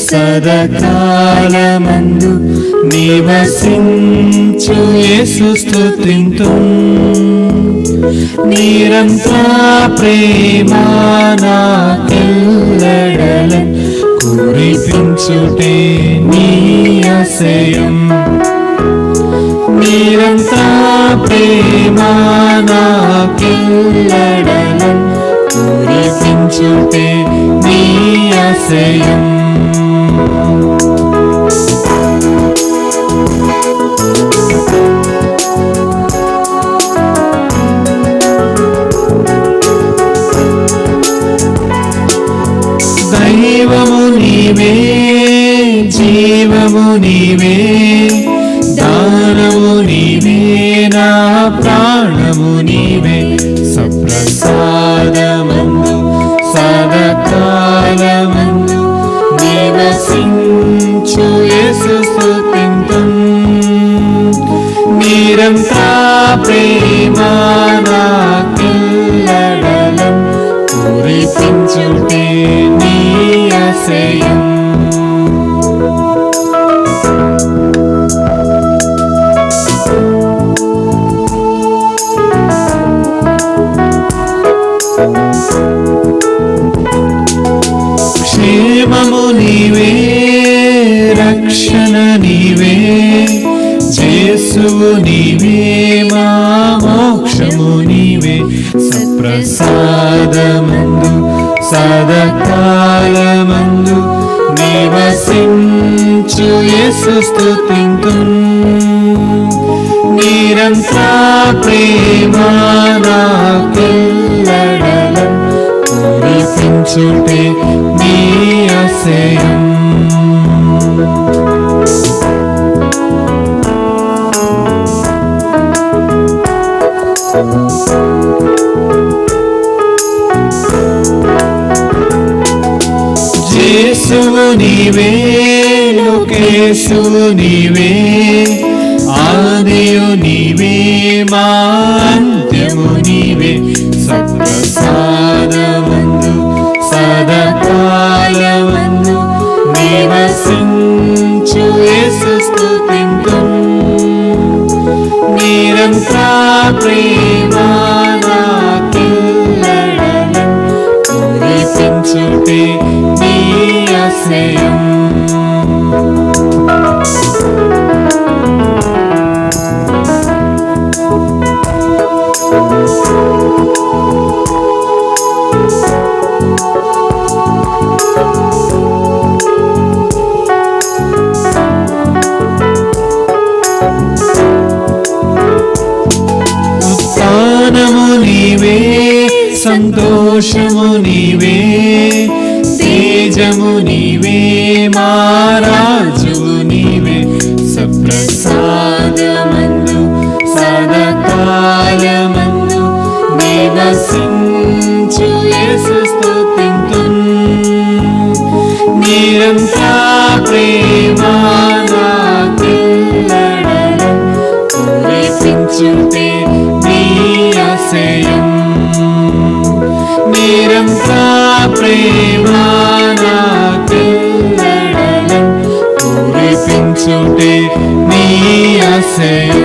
సదాకాలమందు నివసించు యేసు స్తుతింతుం నిరంతర ప్రేమ నాకెల్లడలం కురిపించుటే నీ ఆశయం నిరంతర ప్రేమ నాకెల్లడలం కురిపించుటే నీ ఆశయం దైవము నీవే జీవము నీవే దానము నీవే నా ప్రాణము నీవే సప్రసాదమందు సదాకాలమందు నివసించు యేసు స్తుతింతుం నిరంతర ప్రేమ నాకెల్లడలం కురిపించుటే నీ ఆశయం క్షేమము నీవే రక్షణ నీవే యేసువు నీవే మా మోక్షము నీవే సప్రసాదమందు సదాకాలమందు నివసించు యేసు స్తుతింతుం నిరంతర ప్రేమ నాకెల్లడలం కురిపించుటే నీ ఆశయం యేసువు నీవే లోకేశువు నీవే ఆదియు నీవే మా అంత్యము నీవే సప్రసాదమందు సదాకాలమందు నివసించు యేసు స్తుతింతుం నిరంతర ప్రేమ నాకెల్లడలం కురిపించుటే నీ ఆశయం ఉత్థానము నీవే సంతోషము నీవే తేజము నీవే మా రాజువు నీవే సప్రసాదమందు సదాకాలమందు నివసించు యేసు స్తుతింతుం నిరంతర ప్రేమ నాకెల్లడలం కురిపించుటే నీ ఆశయం నిరంతర ప్రేమ నాకెల్లడలం కురిపించుటే నీ ఆశయం